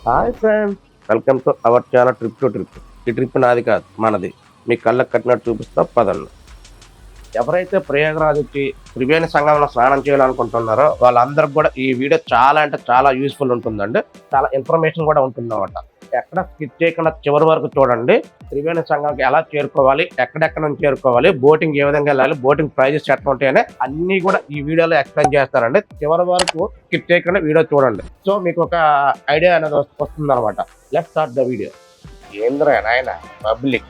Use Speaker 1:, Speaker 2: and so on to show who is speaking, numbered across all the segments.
Speaker 1: Hi friends, welcome to our channel trip to trip. ఈ trip నాది కాదు, మనది. మీ కళ్ళకు కట్టినట్టు చూపిస్తా పదండి. ఎవరైతే ప్రయాగరాజ్ వచ్చి త్రివేణి సంగమంలో స్నానం చేయాలనుకుంటున్నారో వాళ్ళందరికి కూడా ఈ వీడియో చాలా అంటే చాలా యూస్ఫుల్ ఉంటుందండి. చాలా ఇన్ఫర్మేషన్ కూడా ఉంటుందన్నమాట. ఎక్కడ స్కిప్ చేయకుండా చివరి వరకు చూడండి. త్రివేణి సంగంకి ఎలా చేరుకోవాలి, ఎక్కడెక్కడ నుంచి చేరుకోవాలి, బోటింగ్ ఏ విధంగా వెళ్ళాలి, బోటింగ్ ప్రైజెస్ ఎట్లా ఉంటాయని అన్ని కూడా ఈ వీడియోలో ఎక్స్ప్లెయిన్ చేస్తారండి. చివరి వరకు స్కిప్ చేయకుండా వీడియో చూడండి. సో మీకు ఒక ఐడియా అనేది వస్తుంది అనమాట. Let's start the video. ఏంద్రా నాయన పబ్లిక్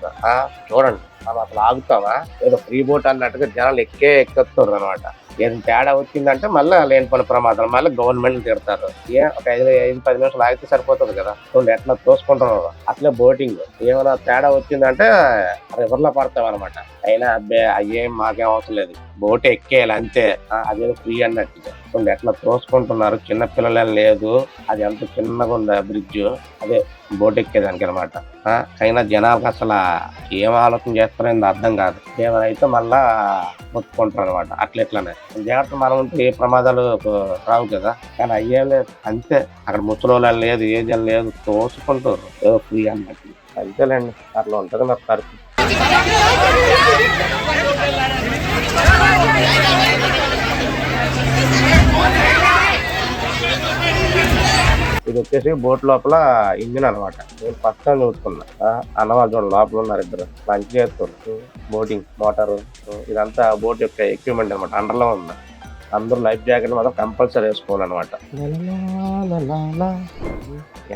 Speaker 1: చూడండి, మనం అసలు ఆగుతామా? ఏదో ఫ్రీ బోట్ అన్నట్టుగా జనాలు ఎక్కేస్తారు అనమాట. ఏం తేడా వచ్చిందంటే మళ్ళీ లేని పని ప్రమాదాలు, మళ్ళీ గవర్నమెంట్ తిడతారు. ఒక 5-10 నిమిషాలు ఆగితే సరిపోతుంది కదా. చూడండి ఎట్లా తోసుకుంటున్నారు. అసలే బోటింగ్ ఏమైనా తేడా వచ్చిందంటే రివర్లో పడతాం అనమాట. అయినా అబ్బే అయ్యేం మాకేం అవసరం లేదు, బోట్ ఎక్కేయాలి అంతే, అదేదో ఫ్రీ అన్నట్టుగా. చూడండి ఎట్లా తోసుకుంటున్నారు. చిన్న పిల్లలేం లేదు, అది ఎంత చిన్నగా ఉంది బ్రిడ్జ్, అదే బోట్ ఎక్కేదానికి అనమాట. అయినా జనాలకు అసలు ఏం ఆలోచన చేస్తారో అర్థం కాదు. ఏమైనా మళ్ళా మొత్తుకుంటారు అనమాట. అట్లెట్లానే జాగ్రత్త మనం ఉంటే ఏ ప్రమాదాలు రావు కదా. కానీ అయ్యేం లేదు అంతే. అక్కడ ముసలోళ్ళు లేదు, ఏజీ లేదు, తోసుకుంటారు ఏదో ఫ్రీ అన్నట్టు. అంతేలేండి, అట్లా ఉంటుంది మరి పరిస్థితి. ఇది వచ్చేసి బోట్ లోపల ఇంజిన్ అనమాట. నేను ఫస్ట్ టైం చూసుకున్నా. అన్నవాళ్ళు చూడండి లోపల ఉన్నారు, ఇద్దరు లంచ్ చేస్తారు. బోటింగ్ మోటారు ఇదంతా బోట్ యొక్క ఎక్విప్మెంట్ అనమాట. అండర్లో ఉంది. అందరూ లైఫ్ జాకెట్ మాత్రం కంపల్సరీ వేసుకోవాలన్నమాట.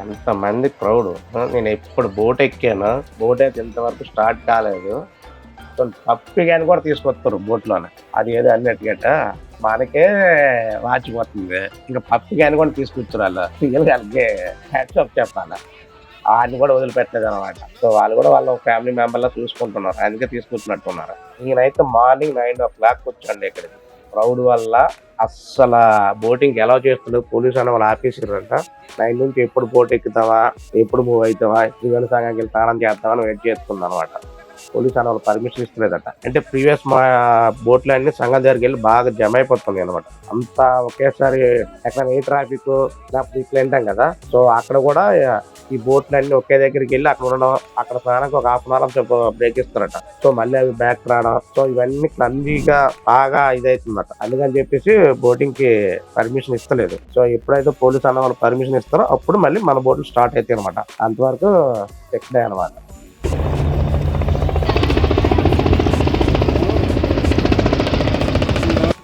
Speaker 1: ఎంత మంది క్రౌడ్. నేను ఎప్పుడు బోట్ ఎక్కాను, బోట్ అయితే ఇంతవరకు స్టార్ట్ కాలేదు. పప్పి కానీ కూడా తీసుకొస్తారు బోట్లోనే. అది ఏదో అన్నట్టుగట మనకే వాచిపోతుంది, ఇంకా పప్పి కానీ కూడా తీసుకొచ్చారు. వాళ్ళకి హ్యాట్సాప్ చెప్పాలి. వాళ్ళని కూడా వదిలిపెట్టలేదు అనమాట. సో వాళ్ళు కూడా వాళ్ళ ఫ్యామిలీ మెంబర్లా చూసుకుంటున్నారు, అందుకే తీసుకొచ్చినట్టున్నారు. ఈయనైతే మార్నింగ్ 9 o'clock వచ్చండి ఇక్కడికి. క్రౌడ్ వల్ల అస్సలు బోటింగ్ ఎలా చేస్తుండో పోలీసు అన్న వాళ్ళు ఆపేసారంట. 9 నుంచి ఎప్పుడు బోట్ ఎక్కుతావా, ఎప్పుడు మూవ్ అవుతావా, త్రివేణి సంగంకి వెళ్ళి స్నానం చేస్తామని వెయిట్ చేస్తుంది అనమాట. పోలీసు అన్న వాళ్ళు పర్మిషన్ ఇస్తలేదట. అంటే ప్రీవియస్ మా బోట్లు అన్ని సంఘం దగ్గరికి వెళ్ళి బాగా జమ అయిపోతుంది అనమాట. అంతా ఒకేసారి ఎక్కడ ఏ ట్రాఫిక్ లేకపోతే ఇట్లా వింటాం కదా. సో అక్కడ కూడా ఈ బోట్లు అన్ని ఒకే దగ్గరికి వెళ్ళి అక్కడ ఉండడం, అక్కడ స్నానానికి ఒక 1/2 hour బ్రేక్ ఇస్తారట. సో మళ్ళీ అవి బ్యాక్ రావడం, సో ఇవన్నీ క్లమ్జీగా బాగా ఇదవుతుందట. అందుకని చెప్పేసి బోటింగ్ కి పర్మిషన్ ఇస్తలేదు. సో ఎప్పుడైతే పోలీసు అన్న వాళ్ళు పర్మిషన్ ఇస్తారో అప్పుడు మళ్ళీ మన బోట్లు స్టార్ట్ అవుతాయి అనమాట. అంతవరకు ఫిక్స్డ్ అనమాట.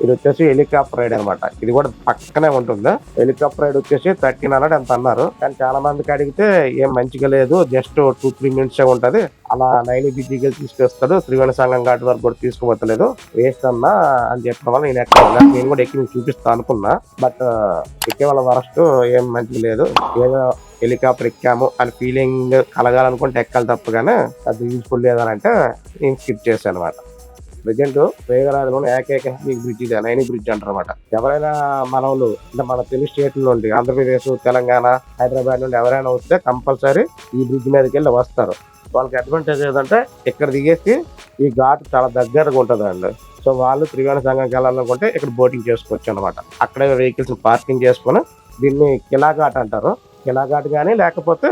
Speaker 1: ఇది వచ్చేసి హెలికాప్టర్ రైడ్ అనమాట. ఇది కూడా పక్కనే ఉంటుంది. హెలికాప్టర్ రైడ్ వచ్చేసి 1300 ఎంత అన్నారు. కానీ చాలా మందికి అడిగితే ఏం మంచిగా లేదు, జస్ట్ 2-3 minutes ఉంటది. అలా నైని బిజీగా తీసుకొస్తాడు, త్రివేణి సంగం ఘాట్ వరకు కూడా తీసుకుపోతలేదు, వేస్ట్ అన్నా అని చెప్పడం వల్ల నేను కూడా ఎక్కి చూపిస్తాను అనుకున్నా. బట్ ఎక్కే వాళ్ళ వరస్ట్ ఏం మంచిగా లేదు. ఏదో హెలికాప్టర్ ఎక్కాము అని ఫీలింగ్ కలగాలనుకుంటే ఎక్కాలి తప్పగానే అది యూజ్ఫుల్ లేదనంటే నేను స్కిప్ చేశాను అనమాట. ప్రజెంట్ ప్రయాగరాజ్లోని ఏకైక బ్రిడ్జ్ ఇది, నైని బ్రిడ్జ్ అంటారన్నమాట. ఎవరైనా మన వాళ్ళు అంటే మన తెలుగు స్టేట్ నుండి ఆంధ్రప్రదేశ్, తెలంగాణ, హైదరాబాద్ నుండి ఎవరైనా వస్తే కంపల్సరీ ఈ బ్రిడ్జ్ మీదకి వెళ్ళి వస్తారు. వాళ్ళకి అడ్వాంటేజ్ ఏదంటే ఇక్కడ దిగేసి ఈ ఘాట్ చాలా దగ్గరగా ఉంటుంది అండి. సో వాళ్ళు త్రివేణి సంగంకి వెళ్ళాలనుకుంటే ఇక్కడ బోటింగ్ చేసుకోవచ్చు అనమాట. అక్కడే వెహికల్స్ పార్కింగ్ చేసుకుని, దీన్ని కిలా ఘాట్ అంటారు. కిలా ఘాట్ కానీ లేకపోతే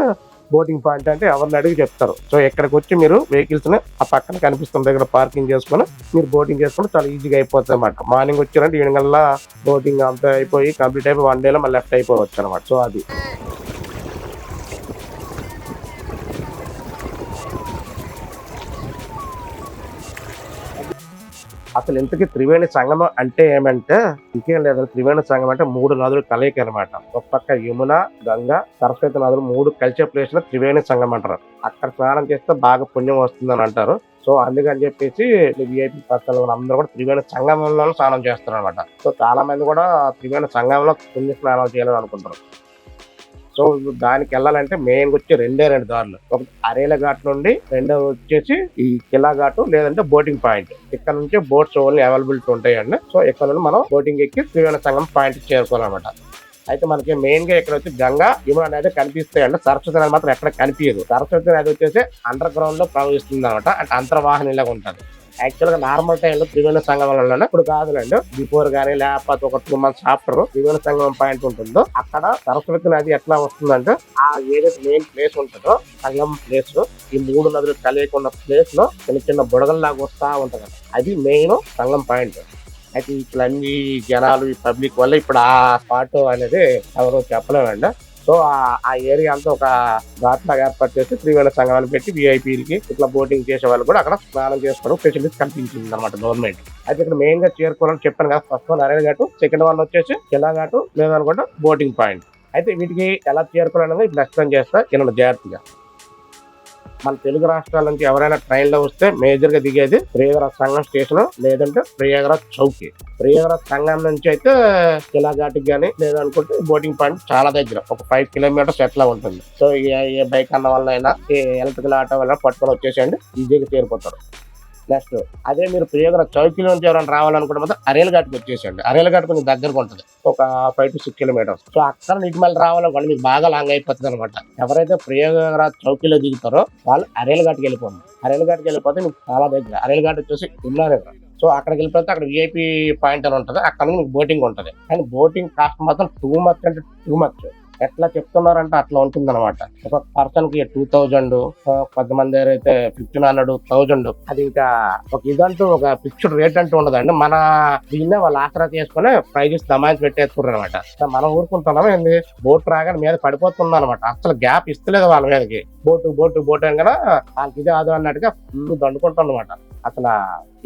Speaker 1: బోటింగ్ పాయింట్ అంటే ఎవరిని అడిగి చెప్తారు. సో ఇక్కడికి వచ్చి మీరు వెహికల్స్ ని ఆ పక్కన కనిపిస్తున్న దగ్గర పార్కింగ్ చేసుకుని మీరు బోటింగ్ చేసుకుని చాలా ఈజీగా అయిపోతుంది అనమాట. మార్నింగ్ వచ్చారంటే ఈవినింగ్ వల్ల బోటింగ్ అంతా అయిపోయి కంప్లీట్ అయిపోయి 1 day లో మళ్ళీ లెఫ్ట్ అయిపోవచ్చు అనమాట. సో అది అసలు ఇంతకీ త్రివేణి సంగమం అంటే ఏమంటే ఇంకేం లేదు. త్రివేణి సంగమం అంటే 3 నదులు కలయిక అనమాట. ఒక పక్క యమున, గంగా, సరస్వతి నదులు 3 కలిసే ప్లేస్ లో త్రివేణి సంగమం అంటారు. అక్కడ స్నానం చేస్తే బాగా పుణ్యం వస్తుందని అంటారు. సో అందుకని చెప్పేసి విఐపీ పర్సనల్ అందరూ కూడా త్రివేణి సంగమంలో స్నానం చేస్తారు అనమాట. సో చాలా మంది కూడా త్రివేణి సంగమంలో పుణ్య స్నానాలు చేయాలని అనుకుంటారు. సో దానికి వెళ్ళాలంటే మెయిన్ వచ్చి 2 దారులు. ఒకటి అరేల ఘాట్ నుండి, రెండోది వచ్చేసి ఈ కిలా ఘాటు, లేదంటే బోటింగ్ పాయింట్. ఇక్కడ నుంచి బోట్స్ ఓన్లీ అవైలబిలిటీ ఉంటాయండి. సో ఇక్కడ నుండి మనం బోటింగ్ ఎక్కి త్రివేణి సంగం పాయింట్ చేరుకోవాలన్నమాట. అయితే మనకి మెయిన్ గా ఇక్కడ వచ్చి గంగా, యమున అనేది కనిపిస్తాయండి. సరస్వతి నది మాత్రం ఎక్కడ కనిపించదు. సరస్వతి నది వచ్చేసి అండర్ గ్రౌండ్ లో ప్రవహిస్తుంది అనమాట. అంటే అంతర్వాహినిలాగా ఉంటుంది. యాక్చువల్ గా నార్మల్ టైంలో త్రివేణి సంగమంలోనే ఇప్పుడు కాదులండి, బిఫోర్ గానీ లేకపోతే ఒక 2 months ఆఫ్టర్ త్రివేణి సంగమం పాయింట్ ఉంటుందో అక్కడ సరస్వతి నది ఎట్లా వస్తుందంటే ఆ ఏదైతే మెయిన్ ప్లేస్ ఉంటుందో సంగమం ప్లేస్, ఈ 3 నదులు కలియకున్న ప్లేస్ లో చిన్న చిన్న బుడగల్లాగా వస్తా ఉంటది. అది మెయిన్ సంగం పాయింట్. అయితే ఇప్పుడు అన్ని జనాలు ఈ పబ్లిక్ వల్ల ఇప్పుడు ఆ స్పాట్ అనేది ఎవరో చెప్పలేమండి. సో ఆ ఏరియా అంతా ఒక ఘాట్ లాగా ఏర్పాటు చేసి త్రివేణి సంఘాలు పెట్టి విఐపీలకి ఇట్లా బోటింగ్ చేసే వాళ్ళు కూడా అక్కడ స్నానం చేసుకోవడం ఫెసిలిటీస్ కల్పించింది అనమాట గవర్నమెంట్. అయితే ఇక్కడ మెయిన్ గా చేరుకోవాలని చెప్పాను కదా, ఫస్ట్ వన్ అరేల్ ఘాటు, సెకండ్ వన్ వచ్చేసి కిలా ఘాటు, లేదనుకుంటే బోటింగ్ పాయింట్. అయితే వీటికి ఎలా చేరుకోవాలనేది ఇప్పుడు ఎక్స్ప్లెయిన్ చేస్తా వినండి జాగ్రత్తగా. మన తెలుగు రాష్ట్రాల నుంచి ఎవరైనా ట్రైన్ లో వస్తే మేజర్ గా దిగేది ప్రియగరాజ్ సంగం స్టేషన్, లేదంటే ప్రియగరాజ్ చౌకి. ప్రియగరాజ్ సంగం నుంచి అయితే కిలాఘాట్కి కానీ లేదనుకుంటే బోటింగ్ పాయింట్ చాలా దగ్గర, ఒక 5 kilometers ఎట్లా ఉంటుంది. సో ఏ బైక్ అన్న వల్ల అయినా ఏ ఎలక్ట్రికల్ ఆటో వల్ల పట్టుకొని వచ్చేసేయండి, ఈజీగా చేరిపోతారు. నెక్స్ట్ అదే మీరు ప్రియగరాజ్ చౌకీ నుంచి ఎవరైనా రావాలనుకుంటే మాత్రం అరేల్ ఘాట్కి వచ్చేసేయండి. అరేల్ ఘాట్ కొంచెం దగ్గరకు ఉంటుంది, ఒక 5 to 6 kilometers. సో అక్కడ నీటి మళ్ళీ రావాలనుకోండి మీకు బాగా లాంగ్ అయిపోతుంది అనమాట. ఎవరైతే ప్రియగరాజ్ చౌకీలో దిగుతారో వాళ్ళు అరేల్ ఘాట్కి వెళ్ళిపోండి. అరేల్ ఘాట్కి వెళ్ళిపోతే మీకు చాలా దగ్గర. అరేల్ ఘాట్ వచ్చేసి యమునా రివర్. సో అక్కడికి వెళ్ళిపోతే అక్కడ విఐపి పాయింట్ అని ఉంటుంది, అక్కడ మీకు బోటింగ్ ఉంటుంది. కానీ బోటింగ్ కాస్ట్ మాత్రం టూ మచ్ అంటే టూ మచ్. ఎట్లా చెప్తున్నారంటే అట్లా ఉంటుంది అనమాట. ఒక పర్సన్ కి 2000, కొంతమంది అయితే 1500, 1000. అది ఇంకా ఒక ఇదంటూ ఒక ఫిక్స్డ్ రేట్ అంటూ ఉండదండి. మన దీన్నే వాళ్ళు ఆసరా చేసుకుని ప్రైజెస్ దమాయించి పెట్టేసుకున్నారు అనమాట. మనం ఊరుకుంటున్నాం ఏంది, బోట్ రాగానే మీద పడిపోతుంది అనమాట. అసలు గ్యాప్ ఇస్తలేదు వాళ్ళ మీదకి. బోటు అని కదా వాళ్ళకి ఇదే అదో అన్నట్టుగా ఫుల్ దండుకుంటాం అనమాట. అసలు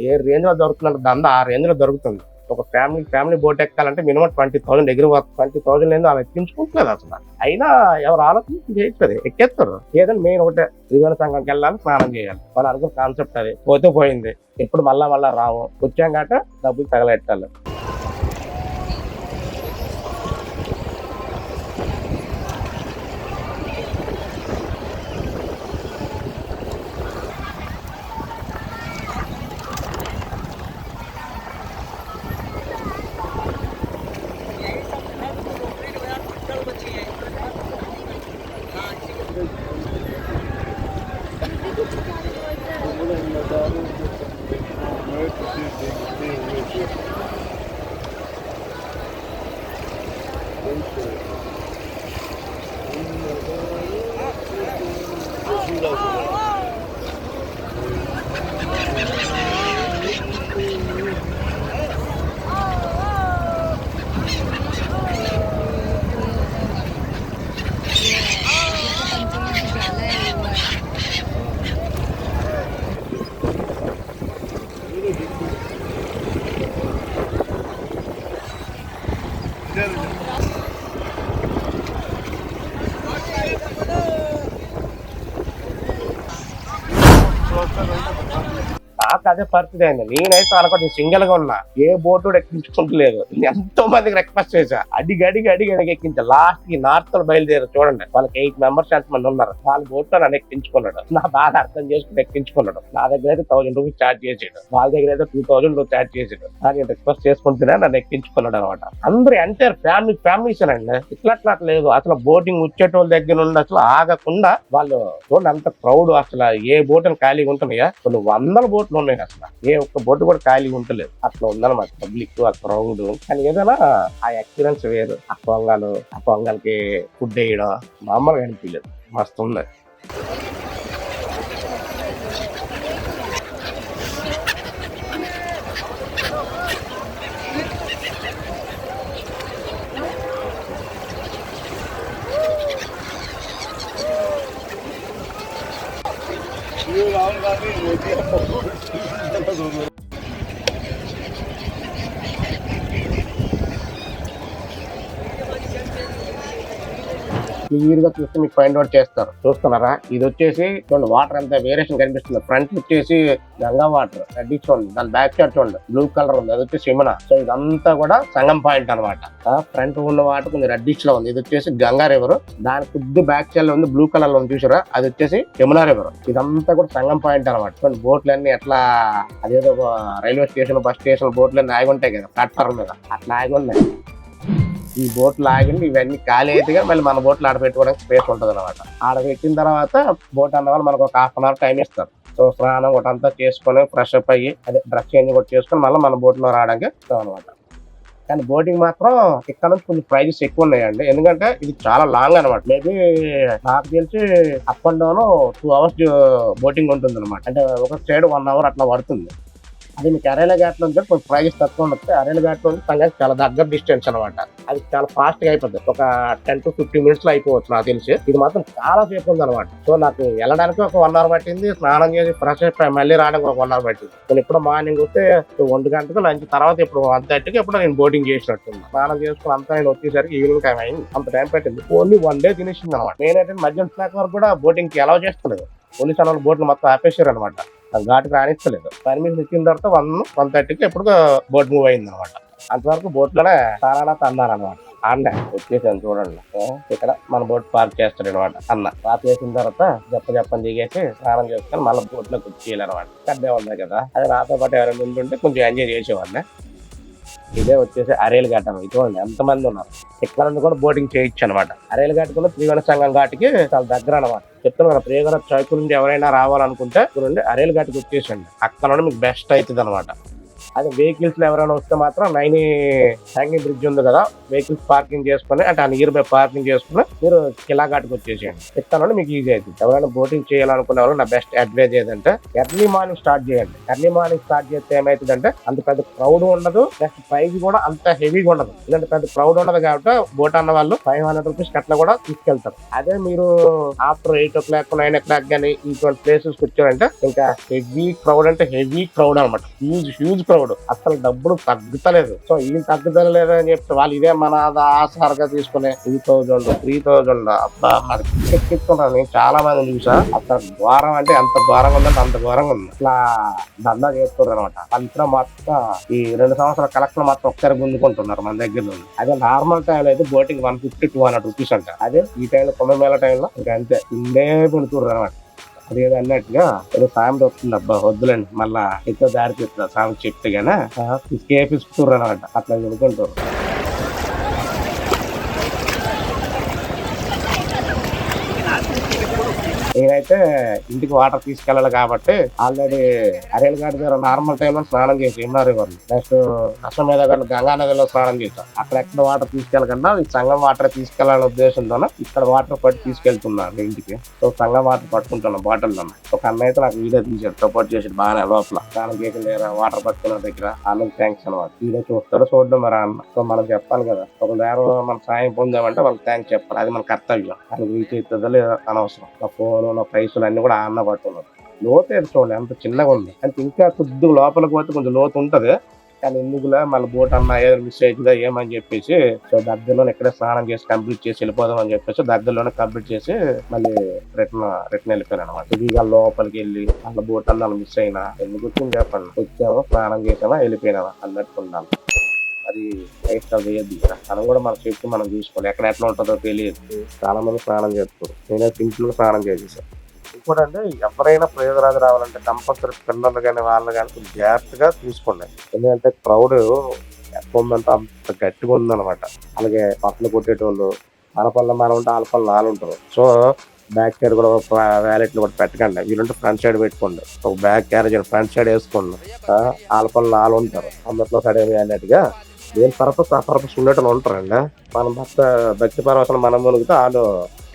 Speaker 1: ఏ రేంజ్ లో దొరుకుతుందంటే దంద ఆ రేంజ్ లో దొరుకుతుంది. ఒక ఫ్యామిలీ బోట్ ఎక్కాలంటే మినిమం 20,000 దగ్గర 20,000 లేదు అలా ఎక్కించుకుంటలేదు అసలు. అయినా ఎవరు ఆలోచించి చేయట్లేదు, ఎక్కేస్తారు. ఏదైనా మెయిన్ ఒకటే త్రివేణి సంఘంకి వెళ్ళాలి, స్నానం చేయాలి. వాళ్ళు అనుకున్న కాన్సెప్ట్ అది. పోయింది, ఎప్పుడు మళ్ళా రావు. వచ్చాం కాక డబ్బులు తగలెట్టాలి. నాకు అదే పరిస్థితి అయింది. నేనైతే అనుకోండి సింగిల్ గా ఉన్నా, ఏ బోటు ఎక్కించుకుంటలేదు. ఎంతో మందికి రిక్వెస్ట్ చేశా, అడిగి ఎక్కించా. లాస్ట్ కి నార్త్ లో బయలుదేరారు చూడండి, వాళ్ళకి 8 members ఎంతమంది ఉన్నారు. వాళ్ళ బోట్ లో నన్ను ఎక్కించుకున్నాడు. నా బాధ అర్థం చేసుకుని ఎక్కించుకున్నాడు. నా దగ్గర అయితే 1000 rupees ఛార్జ్ చేసాడు, వాళ్ళ దగ్గర అయితే 2000 ఛార్జ్ చేసాడు. నేను రిక్వెస్ట్ చేసుకుంటేనే నన్ను ఎక్కించుకున్నాడు అనమాట. అందరూ ఎంటైర్ ఫ్యామిలీస్ అండి. ఇట్లా లేదు అసలు. బోటింగ్ వచ్చేటోళ్ళ దగ్గర నుండి అసలు ఆగకుండా వాళ్ళు చూడండి అంత క్రౌడ్. అసలు ఏ బోట్లు ఖాళీగా ఉంటున్నాయా, కొన్ని 100 బోట్లు ఉన్నాయి. అసలు ఏ ఒక్క బోటు కూడా ఖాళీగా ఉంటలేదు. అట్లా ఉందన్నమాట పబ్లిక్, ఆ క్రౌడ్. కానీ ఏదైనా ఆ ఎక్స్పీరియన్స్ వేరు. ఆ పొంగల్కి ఫుడ్ వేయడం మామూలుగా అనిపించలేదు, మస్తు ఉంది. క్లియర్ గా చూస్తే మీకు ఫైండ్ అవుట్ చేస్తారు. చూస్తున్నారా, ఇది వచ్చేసి చూడండి వాటర్ ఎంత వేరియేషన్ కనిపిస్తుంది. ఫ్రంట్ వచ్చేసి గంగా వాటర్ రెడ్డి చూడండి, దాని బ్యాక్ సైడ్ చూడండి బ్లూ కలర్ ఉంది, అది వచ్చేసి యమునా. సో ఇదంతా కూడా సంగం పాయింట్ అనమాట. ఫ్రంట్ ఉన్న వాటర్ కొంచెం రెడ్డిష్ లో ఉంది, ఇది వచ్చేసి గంగా రివర్. దాని కొద్ది బ్యాక్ సైడ్ లో ఉంది బ్లూ కలర్ లో ఉంది చూసారా, అది వచ్చేసి యమునా రివర్. ఇదంతా కూడా సంగం పాయింట్ అనమాట. చూడండి బోట్లు అన్ని ఎట్లా అదేదో రైల్వే స్టేషన్, బస్ స్టేషన్ బోట్లు అన్ని ఆగి ఉంటాయి కదా ప్లాట్ఫామ్ మీద, అట్లా ఆగి ఉన్నాయి. ఈ బోట్లు ఆగింది, ఇవన్నీ ఖాళీ అయితే మళ్ళీ మన బోట్లు ఆడ పెట్టుకోవడానికి స్పేస్ ఉంటుంది అనమాట. ఆడ పెట్టిన తర్వాత బోట్ అన్న వాళ్ళు మనకు ఒక 1/2 hour టైం ఇస్తారు. సో స్నానం ఒకటి అంతా చేసుకొని ఫ్రెష్ అప్ అయ్యి అదే డ్రెస్ చేంజ్ కూడా చేసుకొని మళ్ళీ మన బోట్ లో రావడానికి ఇస్తాం అనమాట. కానీ బోటింగ్ మాత్రం ఇక్కడ నుంచి కొంచెం ప్రైజెస్ ఎక్కువ ఉన్నాయండి, ఎందుకంటే ఇది చాలా లాంగ్ అనమాట. మేబీ నాకు తెలిసి up and down 2 hours boating ఉంటుంది అనమాట. అంటే ఒక సైడ్ 1 hour అట్లా పడుతుంది. అది మీకు అరేలా ఘాట్ నుంచి కొంచెం ప్రైజెస్ తక్కువ ఉంటుంది. అరేలా ఘాట్ నుంచి సంగతి చాలా దగ్గర డిస్టెన్స్ అనమాట. అది చాలా ఫాస్ట్ గా అయిపోతుంది, ఒక 10 to 15 minutes లో అయిపోవచ్చు నాకు తెలిసి. ఇది మాత్రం చాలా సేపు ఉంది అనమాట. సో నాకు వెళ్ళడానికి ఒక 1 hour పట్టింది, స్నానం చేసి ఫ్రెష్ అయిపోయి మళ్ళీ రావడానికి ఒక 1 hour పట్టింది. నేను ఇప్పుడు మార్నింగ్ వస్తే 1 గంటకు లంచ్ తర్వాత ఇప్పుడు 1:30కి ఎప్పుడు నేను బోటింగ్ చేసినట్టుంది. స్నానం చేసుకుని అంతా నేను వచ్చేసరికి ఈవినింగ్ టైం అయింది. అంత టైం పెట్టింది. ఓన్లీ 1 day తినేసింది అనమాట. నేనైతే మధ్యాహ్నం స్నాక్ వరకు కూడా బోటింగ్ కి అలౌ చేస్తలేదు. పోలీసు అన్న బోట్లు మొత్తం ఆపేసారు అనమాట. ఘాటుకి రాణిస్తలేదు. పర్మిషన్ ఇచ్చిన తర్వాత 1:30కి ఎప్పుడు బోట్ మూవ్ అయింది అనమాట. అంతవరకు బోట్ లోనే తారానా అన్నారనమాట. అన్న వచ్చేసాను చూడండి, ఇక్కడ మన బోట్ పార్క్ చేస్తాడు అనమాట. అన్న పార్క్ చేసిన తర్వాత చెప్పని దిగేసి స్నానం చేసుకొని మళ్ళీ బోట్ లో కూర్చేయాలన్నమాట. కడ్డే ఉన్నాయి కదా, అది నాతో పాటు ఎవరైనా ఉంటుంటే కొంచెం ఎంజాయ్ చేసేవాడిని. ఇదే వచ్చేసి అరేలు ఘాట్ అనమాట. చూడండి ఎంతమంది ఉన్నారు. ఇక్కడ నుండి కూడా బోటింగ్ చేయొచ్చు అనమాట. అరేలు ఘాట్ కూడా త్రివేణ సంఘం ఘాట్కి చాలా దగ్గర అనమాట. చెప్తాను కదా, ప్రియగర చౌక్ నుండి ఎవరైనా రావాలనుకుంటే చూడండి అరేలు ఘాట్కి వచ్చేసండి. అక్కడ నుండి మీకు బెస్ట్ అవుతుంది అనమాట. అదే వెహికల్స్ లో ఎవరైనా వస్తే మాత్రం నైని హ్యాంగింగ్ బ్రిడ్జ్ ఉంది కదా, వెహికల్స్ పార్కింగ్ చేసుకుని అంటే ఆ నియర్ బై పార్కింగ్ చేసుకుని మీరు కిలా ఘాట్కి వచ్చేసేయండి. చెప్తాను మీకు ఈజీ అవుతుంది. ఎవరైనా బోటింగ్ చేయాలనుకునే వాళ్ళు నా బెస్ట్ అడ్వైజ్ ఏదంటే ఎర్లీ మార్నింగ్ స్టార్ట్ చేయండి. ఎర్లీ మార్నింగ్ స్టార్ట్ చేస్తే ఏమవుతుందంటే అంత పెద్ద క్రౌడ్ ఉండదు, నెక్స్ట్ ప్రైస్ కూడా అంత హెవీగా ఉండదు. ఎందుకంటే పెద్ద క్రౌడ్ ఉండదు కాబట్టి బోట్ అన్న వాళ్ళు 500 రూపీస్ అట్లా కూడా తీసుకెళ్తారు. అదే మీరు ఆఫ్టర్ 8 o'clock 9 o'clock కానీ ఇటువంటి ప్లేసెస్ వచ్చారంటే ఇంకా హెవీ క్రౌడ్, అంటే హెవీ క్రౌడ్ అనమాట. హ్యూజ్ క్రౌడ్, అసలు డబ్బులు తగ్గుతలేదు. సో ఈ తగ్గుతలేదు అని చెప్తే వాళ్ళు ఇదే మన ఆసారుగా తీసుకునే 2000 3000 అబ్బా అది ఎక్కిస్తున్నారు. నేను చాలా మంది చూసా, అసలు ఘోరం అంటే ఎంత ఘోరంగా ఉందంటే అంత ఘోరంగా ఉంది. ఇట్లా దందా చేస్తున్నారు అనమాట. అంతా మొత్తం ఈ 2 సంవత్సరాల కలెక్షన్ మొత్తం ఒకసారి గుంజుకుంటున్నారు మన దగ్గర నుండి. అదే నార్మల్ టైంలో అయితే బోటింగ్ 150-200 రూపీస్ అంట. అదే ఈ టైంలో కుంభమేళ టైంలో ఇంకా అంతే ఇండే పెడుతుర్రు అనమాట. అదేదో అన్నట్టుగా ఏదో సామెత వస్తుంది, అబ్బా వద్దులేండి మళ్ళా ఎక్కువ దారి చెప్తున్నా సామెత చెప్తే గానీ కేపిస్తుర్రు అనమాట. అట్లా చెడుకుంటారు. నేనైతే ఇంటికి వాటర్ తీసుకెళ్ళాలి కాబట్టి ఆల్రెడీ అరేల్ ఘాట్ దగ్గర నార్మల్ టైంలో స్నానం చేసి ఎన్నో రివర్, నెక్స్ట్ అశ్వమేధ గారు గంగా నదిలో స్నానం చేశాను. అక్కడ ఎక్కడ వాటర్ తీసుకెళ్ళకుండా ఈ సంగం వాటర్ తీసుకెళ్లాలనే ఉద్దేశంతోనే ఇక్కడ వాటర్ పట్టి తీసుకెళ్తున్నాను ఇంటికి. సో సంగం వాటర్ పట్టుకుంటాను బాటిల్లో. ఒక అన్న అయితే నాకు వీడియో తీసాడు, సపోర్ట్ చేసాడు బాగానే. లోపల స్నానం చేసిన దగ్గర వాటర్ పట్టుకున్న దగ్గర అన్నకి థ్యాంక్స్ అనమాట. వీడియో చూస్తాడు చూడడం మరి అన్న. సో మనం చెప్పాలి కదా, ఒక దగ్గర మనం సాయం పొందామంటే వాళ్ళకి థ్యాంక్స్ చెప్పాలి. అది మన కర్తవ్యం. అది రీచ్ అవుతుందో లేదా అనవసరం. నా ఫోన్ నా ప్రైసులు అన్ని కూడా అన్న పట్టున్నారు. లోతు అయితే చూడండి ఎంత చిన్నగా ఉంది. అంటే ఇంకా కొద్దిగా లోపలికి పోతే కొంచెం లోతు ఉంటది. కానీ ఎందుకులా మళ్ళీ బోట్ అన్న ఏదో మిస్ అవుతుందా ఏమని చెప్పేసి సో దగ్గరలోనే ఇక్కడే స్నానం చేసి కంప్లీట్ చేసి వెళ్ళిపోదాం అని చెప్పేసి దగ్గరలోనే కంప్లీట్ చేసి మళ్ళీ రిటర్న్ వెళ్ళిపోయాను అనమాట. ఇదిగా లోపలికి వెళ్ళి అలా బోట్ అన్న మిస్ అయినా ఎందుకు వచ్చింది చెప్పండి. వచ్చామో స్నానం చేసామా వెళ్ళిపోయినామా అన్నట్టు ఉండాలి. అది ఎక్స్ట్రా వేయద్దు. మనం కూడా మన సేఫ్టీ మనం చూసుకోవాలి. ఎక్కడ ఎట్లా ఉంటుందో తెలియదు. చాలా మంది స్నానం చేస్తారు, నేనే సింపుల్ గా స్నానం చేసేసాను. ఇంకోటంటే ఎవరైనా ప్రయోజనాలు రావాలంటే కంపల్సరీ పిల్లలు కానీ వాళ్ళు కానీ కొంచెం జాగ్రత్తగా చూసుకోండి. ఎందుకంటే క్రౌడ్ ఎక్కువ ఉందంటే అంత గట్టిగా ఉందన్నమాట. అలాగే పక్కన కొట్టేటోళ్ళు మన పనులు మనం ఉంటే వాళ్ళ పనులు వాళ్ళు ఉంటారు. సో బ్యాక్ సైడ్ కూడా వ్యాలెట్లు కూడా పెట్టకండి. వీళ్ళంటే ఫ్రంట్ సైడ్ పెట్టుకోండి. ఒక బ్యాగ్ క్యారేజ్ ఫ్రంట్ సైడ్ వేసుకోండి. వాళ్ళ పనులు వాళ్ళు ఉంటారు. అందరిలో సైడ్ వ్యాలెట్గా దేని పర్పస్ ఆ పర్పస్ ఉండేటోళ్ళు ఉంటారండి. మనం భక్తి పర్వతం మనం మునిగితే వాళ్ళు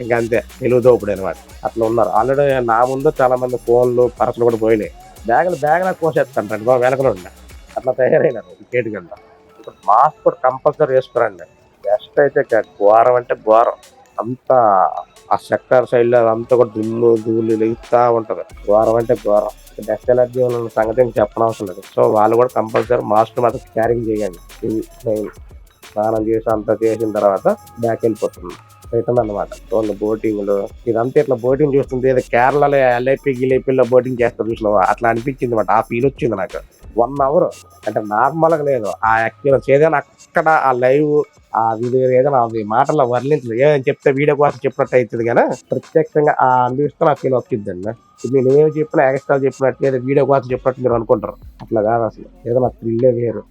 Speaker 1: ఇంకా అంతే నిలువు దోపుడు అనమాట. అట్లా ఉన్నారు. ఆల్రెడీ నా ముందు చాలా మంది ఫోన్లు పర్సులు కూడా పోయినాయి. బ్యాగులు కోసేస్తాంటారు బాగా వెనకలు ఉండే. అట్లా తయారైనారు వికెట్ కింద. ఇప్పుడు మాస్క్ కూడా కంపల్సరీ వేసుకోరండి. జస్ట్ అయితే ఘోరం అంటే ఘోరం. అంతా ఆ సెక్టర్ సైడ్ లో అంతా కూడా ధూళి లేస్తా ఉంటది. ఘోరం అంటే ఘోరం. డస్ట్ ఎలర్జీ ఉన్న సంగతి చెప్పనవసరం లేదు. సో వాళ్ళు కూడా కంపల్సరీ మాస్క్ మాత్రం క్యారింగ్ చేయండి. ఇది మెయిన్. స్నానం చేసి అంతా చేసిన తర్వాత బ్యాక్ వెళ్ళిపోతుంది రిటర్న్ అనమాట. సో బోటింగ్లు ఇదంతా ఇట్లా బోటింగ్ చూస్తుంది ఏదో కేరళలో గిలేపీలో బోటింగ్ చేస్తారు చూసినావా అట్లా అనిపించింది అనమాట. ఆ ఫీల్ వచ్చింది నాకు. 1 hour అంటే నార్మల్ గా లేదు. ఆ ఎక్స్పీరియన్స్ ఏదైనా అక్కడ ఆ లైవ్ ఆ వీడియో ఏదైనా అది మాటల్లో వర్ణించలేదు. ఏదని చెప్తే వీడియో కోసం చెప్పినట్టు అవుతుంది కానీ ప్రత్యక్షంగా ఆ అనిపిస్తే నాకు ఫీల్ వచ్చిందండి. ఇప్పుడు నేను ఏమి చెప్పినా ఎక్స్ట్రా చెప్పినట్టు ఏదో వీడియో కోసం చెప్పినట్టు మీరు అనుకుంటారు. అట్లా కాదు అసలు. ఏదో నా థ్రిల్లే వేరు.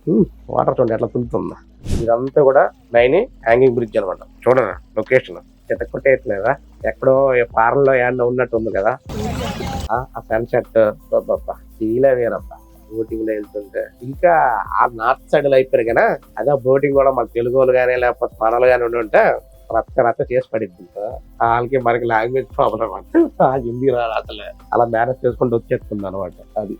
Speaker 1: వాటర్ చూడండి ఎట్లా తుంటుందా. ఇదంతా కూడా నైని హ్యాంగింగ్ బ్రిడ్జ్ అనమాట. చూడండి లొకేషన్ చెత్తకొట్టేయట్లేదా, ఎక్కడో ఫారెన్ లో ఏమన్నా ఉన్నట్టు ఉంది కదా. ఆ సన్సెట్ ఫీలే వేరబ్బా బోటింగ్ లో వెళ్తుంటే. ఇంకా ఆ నార్త్ సైడ్ లో అయిపోయారు కదా, అదే బోటింగ్ కూడా మన తెలుగు వాళ్ళు కానీ లేకపోతే మనలు కానీ ఉండి ఉంటే రచ్చ చేసి పడింది. వాళ్ళకి మనకి లాంగ్వేజ్ ప్రాబ్లం అంటే హిందీ రాదు అసలు, అలా మేనేజ్ చేసుకుంటూ వచ్చేస్తుంది అనమాట. అది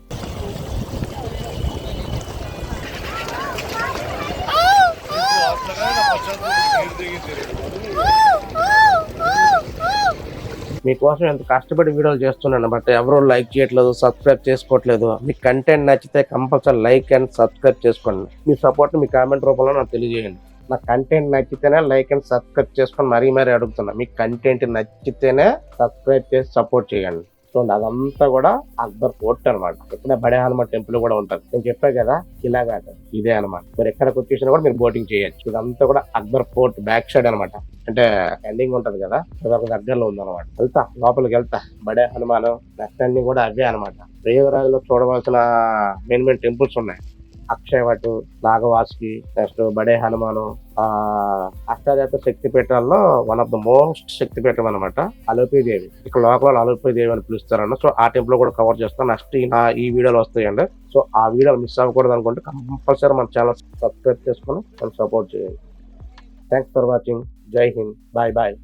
Speaker 1: మీకోసం ఎంత కష్టపడి వీడియోలు చేస్తున్నాను, బట్ ఎవరు లైక్ చేయట్లేదు, సబ్స్క్రైబ్ చేసుకోవట్లేదు. మీకు కంటెంట్ నచ్చితే కంపల్సరీ లైక్ అండ్ సబ్స్క్రైబ్ చేసుకోండి. మీ సపోర్ట్ మీ కామెంట్ రూపంలో నాకు తెలియజేయండి. నా కంటెంట్ నచ్చితేనే లైక్ అండ్ సబ్స్క్రైబ్ చేసుకొని మరీ అడుగుతున్నా. మీకు కంటెంట్ నచ్చితేనే సబ్స్క్రైబ్ చేసి సపోర్ట్ చేయండి. చూడండి అదంతా కూడా అక్బర్ ఫోర్ట్ అనమాట. ఇక్కడ బడే హనుమాన్ టెంపుల్ కూడా ఉంటుంది. నేను చెప్పా కదా ఇలాగా ఇదే అనమాట. మీరు ఎక్కడికి వచ్చేసినా కూడా మీరు బోటింగ్ చేయొచ్చు. ఇదంతా కూడా అక్బర్ ఫోర్ట్ బ్యాక్ సైడ్ అనమాట. అంటే ఎండింగ్ ఉంటది కదా, అదొక దగ్గరలో ఉంది అనమాట. వెళ్తా లోపలికి వెళ్తా. బడే హనుమాన్ నెక్స్ట్ అన్ని కూడా అవే అనమాట. ప్రయాగరాజ్లో చూడవలసిన మెయిన్ టెంపుల్స్ ఉన్నాయి. అక్షయవట్, నాగవాసుకి, నెక్స్ట్ బడే హనుమాను, అష్టాదశ శక్తి పీఠాల్లో వన్ ఆఫ్ ద మోస్ట్ శక్తి పీఠం అనమాట అలోపీదేవి. ఇక్కడ లోకల్ అలోపీదేవి అని పిలుస్తారన్న. సో ఆ టెంపుల్ కూడా కవర్ చేస్తాను. నెక్స్ట్ ఈ వీడియోలో వస్తాయండి. సో ఆ వీడియో మిస్ అవ్వకూడదు అనుకుంటే కంపల్సరీ మన ఛానల్ సబ్స్క్రైబ్ చేసుకొని సపోర్ట్ చేయండి. Thanks for watching. జై హింద్. బాయ్.